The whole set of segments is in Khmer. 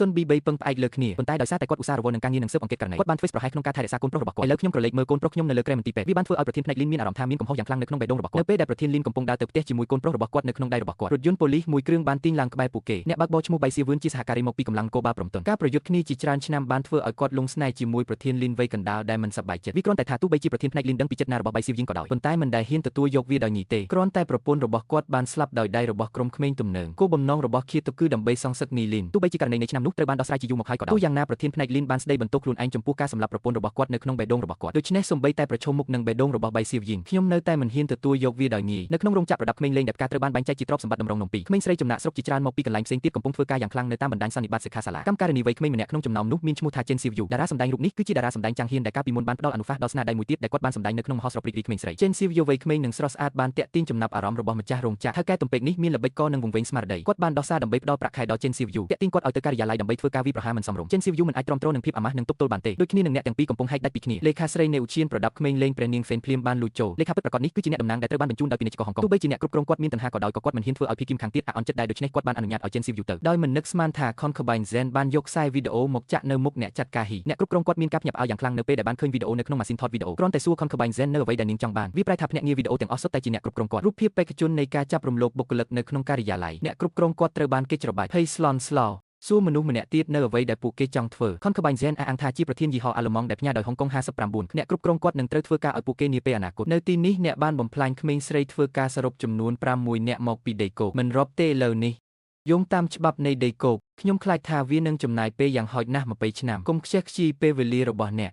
សុនប៊ី3ពឹងផ្អែកលើគ្នាប៉ុន្តែដោយសារតែគាត់ឧស្សាហ៍រវល់នឹងការងារនិងស៊ើបអង្កេតករណីគាត់បានធ្វើប្រហែសក្នុងការថែរក្សាកូនប្រុសរបស់គាត់ឥឡូវខ្ញុំក្រឡេកមើលកូនប្រុសខ្ញុំនៅលើក្រែមន្ទីរពេទ្យវាបានធ្វើឲ្យប្រធានផ្នែកលីនមានអារម្មណ៍ថាមានកំហុសយ៉ាងខ្លាំងនៅក្នុងបេះដូងរបស់គាត់នៅពេលដែលប្រធានលីនកំពុងដើរទៅផ្ទះជាមួយកូនប្រុសរបស់គាត់នៅក្នុងដៃរបស់គាត់រថយន្តប៉ូលីសមួយគ្រឿងបានទាញឡើងក្បែរពួកគេអ្នកបើកបរឈ្មោះបៃសៀវឿនជាសហការីមកពីកម្លាំងនគរបាលព្រំតុនការប្រយុទ្ធគ្នាជាច្រើនឆ្នាំបានធ្វើឲ្យគាត់លងស្នេហ៍ជាមួយប្រធានលីនវ័យកណ្ដាលដែលមិនសប្បាយចិត្តវាគ្រាន់តែថាទោះបីជាប្រធានផ្នែកលីនដឹងពីចិត្តណារបស់បៃសៀវយីងក៏ដោយប៉ុន្តែមិនដែលហ៊ានទទួលយកវាដោយញីទេគ្រាន់តែប្រពន្ធរបស់គាត់បានស្លាប់ដោយដៃរបស់ក្រុមក្មេងទំនើងគោលបំណងរបស់ឃាតគឺដើម្បីសងសឹកនីលីនទោះបីជាករណីនៃឆ្នាំនោះត្រូវបានដោះស្រាយជាយូរមកហើយក៏ដោយទោះយ៉ាងណាប្រធានផ្នែកលីនបានស្ដីបន្ទោសខ្លួនឯងចំពោះការសម្លាប់ប្រពន្ធរបស់គាត់នៅក្នុងបេះដូងរបស់គាត់ដូច្នេះសូម្បីតែប្រឈមមុខនឹងបេះដូងរបស់បៃសៀវយីងខ្ញុំនៅតែមិនហ៊ានទទួលយកវាដោយងាយនៅក្នុងរោងចក្រប្រដាប់ក្មេងលេងដែលផ្កាត្រូវបានបែងចែកជាទ្រព្យសម្បត្តិតម្រងនំពីរក្មេងស្រីចំណាក់ស្រុកជាច្រើនមកពីកន្លែងផ្សេងទៀតកំពុងធ្វើការយ៉ាងខ្លាំងនៅតាមបណ្ដាញសន្និបាតសិក្ខាសាលាកម្មការិនីវ័យក្មេងម្នាក់ក្នុងចំណោមនោះមានឈ្មោះថាចេនស៊ីវយូតារាសម្ដែងរូបនេះគឺជាតារាសម្ដែងចាំងហ៊ានដែលកាលពីមុនបានផ្ដល់អនុសាសន៍ដល់ស្នាដៃមួយទៀតដែលគាត់បានសម្ដែងនៅក្នុងមហោស្រពរីករាយក្មេងស្រីចេនស៊ីវយូវ័យក្មេងនិងស្រស់ស្អាតបានទាក់ទាញចំណាប់អារម្មណ៍របស់ម្ចាស់រោងចក្រថៅកែទំពេកនេះមានល្បិចកនិងវង្វេងស្មារតីគាត់បានដោះសារដើម្បីផ្ដល់ប្រាក់ខែដល់ចេនស៊ីវយូទាក់ទាញគាត់ឲ្យទៅការិយាល័យដើម្បីធ្វើការវាយប្រហារមិនសមរម្យចេនស៊ីវយូមិនអាចទ្រាំទ្រនឹងភាពអាម៉ាស់និងទប់ទល់បានទេដូចគ្នានឹងអ្នកទាំងពីរកំពុងហែកដាច់ពីគ្នាលេខាស្រីនៃឧទ្យានប្រដាប់ក្មេងលេងព្រះនាងហ្វេនភ្លាមបានលួចចូលលេខាពិតប្រាកដនេះគឺជាអ្នកតំណាងដែលត្រូវបានបញ្ជូនដោយពាណិជ្ជករហុងកុងទោះបីជាអ្នកគ្រប់គ្រងគាត់មានតណ្ហាក៏ដោយក៏គាត់មិនហ៊ានធ្វើឲ្យភីគីមខាងទៀតអាក់អន់ចិត្តដែរដូច្នេះគាត់បានអនុញ្ញាតឲ្យចេនស៊ីវយូទៅដោយមិននឹកស្មានថា Concubine Zen បានយកខ្សែវីដេអូមកចាក់នៅមុខអ្នកចាត់ការហ៊ីអ្នកគ្រប់គ្រងគាត់មានការភ្ញាក់ផ្អើលយ៉ាងខ្លាំងនៅពេលដែលបានឃើញវីដេអូនៅក្នុងម៉ាស៊ីនថតវីដេអូគ្រាន់តែសួរ Concubine Zen នៅអ្វីដែលនាងចង់បានវាប្រែថាភ្នាក់ងារវីដេអូទាំងអស់សុទ្ធតែជាអ្នកគ្រប់គ្រងគាត់រូបភាពបេក្ខជននៃការចាប់រំលោភបុគ្គលិកនៅក្នុងការិយាល័យអ្នកគ្រប់គ្រងគាត់ត្រូវបានគេច្របាច់ភ័យស្លន់ស្លោសួរមនុស្សម្នាក់ទៀតនៅអ្វីដែលពួកគេចង់ធ្វើ Concubine Zen អះអាងថាជាប្រធានយីហោអាល្លឺម៉ង់ដែលផ្ញើដោយហុងកុង59អ្នកគ្រប់គ្រងគាត់នឹងត្រូវធ្វើការឲ្យពួកគេនាពេលអនាគតនៅទីនេះអ្នកបានបំផ្លាញក្មេងស្រីធ្វើការសរុបចំនួន6នាក់មកពីដីគោកមិនរាប់ទេឥឡូវនេះយោងតាមច្បាប់នៃដីគោកខ្ញុំខ្លាចថាវានឹងចំណាយពេលយ៉ាងហោចណាស់20ឆ្នាំកុំខ្ជះខ្ជាយពេលវេលារបស់អ្នក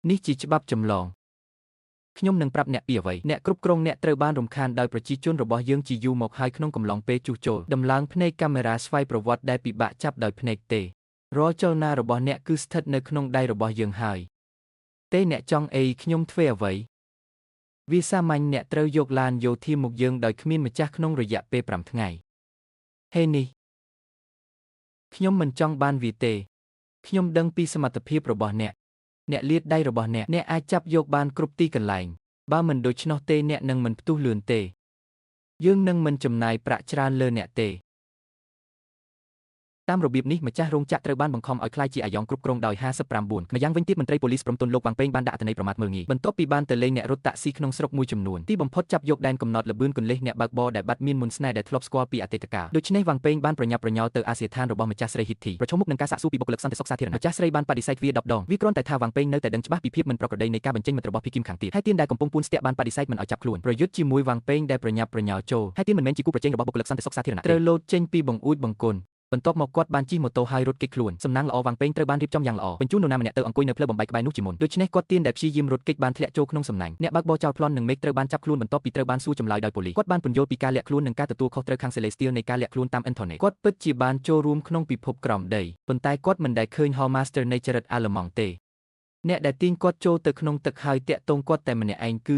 នេះជាច្បាប់ចម្លងខ្ញុំនឹងប្រាប់អ្នកពីអ្វីអ្នកគ្រប់គ្រងអ្នកត្រូវបានរំខានដោយប្រជាជនរបស់យើងជាយូរមកហើយក្នុងកំឡុងពេលជួសជុលដំឡើងភ្នែកកាមេរ៉ាស្វ័យប្រវត្តិដែលពិបាកចាប់ដោយភ្នែកទេរាល់ចលនារបស់អ្នកគឺស្ថិតនៅក្នុងដៃរបស់យើងហើយទេអ្នកចង់អីខ្ញុំធ្វើអ្វីវាសាមញ្ញអ្នកត្រូវយកឡានយោធាមកយើងដោយគ្មានម្ចាស់ក្នុងរយៈពេល5ថ្ងៃហេនេះខ្ញុំមិនចង់បានវាទេខ្ញុំដឹងពីសមត្ថភាពរបស់អ្នកលាតដៃរបស់អ្នកអាចចាប់យកបានគ្រប់ទីកន្លែងបើមិនដូច្នោះទេអ្នកនឹងមិនផ្ទុះលឿនទេយើងនឹងមិនចំណាយប្រាក់ច្រើនលើអ្នកទេតាមរបៀបនេះម្ចាស់រោងចក្រត្រូវបានបង្ខំឲ្យក្លាយជាអាយ៉ងគ្រប់គ្រងដោយ59ម្យ៉ាងវិញទៀតមន្ត្រីប៉ូលីសព្រំតុនលោកវ៉ាងប៉េងបានដាក់អត្ថន័យប្រមាថមើលងាយបន្ទាប់ពីបានទៅលេងអ្នករត់តាក់ស៊ីក្នុងស្រុកមួយចំនួនទីបំផុតចាប់យកដែនកំណត់ល្បឿនគន្លេសអ្នកបើកបរដែលបាត់មានមុនស្នេហ៍ដែលធ្លាប់ស្គាល់ពីអតីតកាលដូច្នេះវ៉ាងប៉េងបានប្រញាប់ប្រញ័រទៅអាសយដ្ឋានរបស់ម្ចាស់ស្រីហ៊ីតធីប្រឈមមុខនឹងការសាកសួរពីបុគ្គលិកសន្តិសុខសាធារណៈម្ចាស់ស្រីបានបដិសេធវា10ដងវាគ្រាន់តែថាវ៉ាងប៉េងនៅតែដឹងច្បាស់ពីភាពមិនប្រក្រតីនៃការបញ្ចេញមតិរបស់ភីគីមខាងទៀតហើយទៀនដែលកំពុងពួនស្ទាក់បានបដិសេធមិនឲ្យចាប់ខ្លួនប្រយុទ្ធជាមួយវ៉ាងប៉េងដែលប្រញាប់ប្រញ័រចូលហើយទៀនមិនមែនជាគូប្រជែងរបស់បុគ្គលិកសន្តិសុខសាធារណៈត្រូវលោតចេញពីបង្អួចបង្គន់បន្ទាប់មកគាត់បានជិះម៉ូតូហើយរត់គេចខ្លួនសំណាងល្អវ៉ាងប៉េងត្រូវបានរៀបចំយ៉ាងល្អបញ្ជូននរណាម្នាក់ទៅអង្គុយនៅផ្លូវបំបែកក្បែរនោះជាមុនដូច្នេះគាត់ទៀនដែលព្យាយាមរត់គេចបានធ្លាក់ចូលក្នុងសំណាញ់អ្នកបើកបរចោលប្លន់និងមេឃត្រូវបានចាប់ខ្លួនបន្ទាប់ពីត្រូវបានសួរចម្លើយដោយប៉ូលីសគាត់បានពន្យល់ពីការលាក់ខ្លួននិងការទទួលខុសត្រូវខាង Celestial នៃការលាក់ខ្លួនតាមអ៊ីនធឺណិតគាត់ពិតជាបានចូលរួមក្នុងពិភពក្រោមដីប៉ុន្តែគាត់មិនដែលឃើញ Hallmaster នៃចរិតអាល្លឺម៉ង់ទេអ្នកដែលទាញគាត់ចូលទៅក្នុងទឹកហើយតាក់ទងគាត់តែម្នាក់ឯងគឺ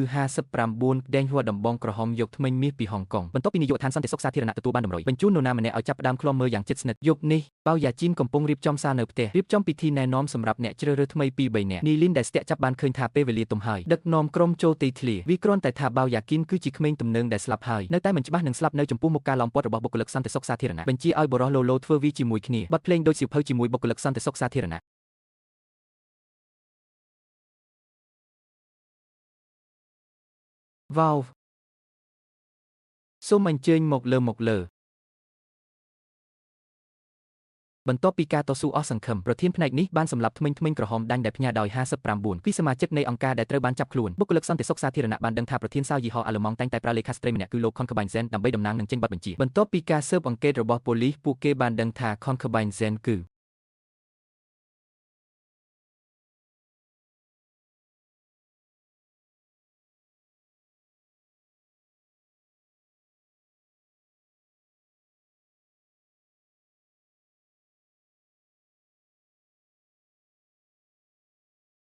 59ដេញហួរដំបងក្រហមយកថ្មិញមាសពីហុងកុងបន្ទាប់ពីនាយកដ្ឋានសន្តិសុខសាធារណៈទទួលបានតម្រុយបញ្ជូននរណាម្នាក់ឲ្យចាប់ផ្ដើមឃ្លាំមើលយ៉ាងជិតស្និទ្ធយប់នេះប៉ៅយ៉ាជីនកំពុងរៀបចំសារនៅផ្ទះរៀបចំពិធីណែនាំសម្រាប់អ្នកជ្រើសរើសថ្មីពី3នាក់នីលីនដែលស្ទាក់ចាប់បានឃើញថាពេលវេលាទំហើយដឹកនាំក្រុមចូលទីធ្លាវាគ្រាន់តែថាប៉ៅយ៉ាគីនគឺជាក្មេងទំនើងដែលស្លាប់ហើយនៅតែមិនច្បាស់នឹងស្លាប់នៅចំពោះមុខការឡោមព័ទ្ធរបស់បុគ្គលិកសន្តិសុខសាធារណៈបញ្ជាឲ្យបរិះឡូឡូធ្វើវាជាមួយគ្នាបទភ្លេងដូចសៀវភៅជាមួយបុគ្គលិកសន្តិសុខសាធារណៈវ៉ាវសូមអញ្ជើញមកលើបន្ទាប់ពីការតស៊ូអស់សង្ឃឹមប្រធានផ្នែកនេះបានសម្លាប់ធ្មេញក្រហមដាញ់ដែលផ្ញើដោយ59ពីសមាជិកនៃអង្គការដែលត្រូវបានចាប់ខ្លួនបុគ្គលិកសន្តិសុខសាធារណៈបានដឹងថាប្រធានសាវយីហោអាល្លឺម៉ង់តែងតែប្រើលេខាស្ត្រីម្នាក់គឺលោក Concubine Zen ដើម្បីតំណាងនឹងចេញបទបញ្ជាបន្ទាប់ពីការស៊ើបអង្កេតរបស់ប៉ូលីសពួកគេបានដឹងថា Concubine Zen គឺ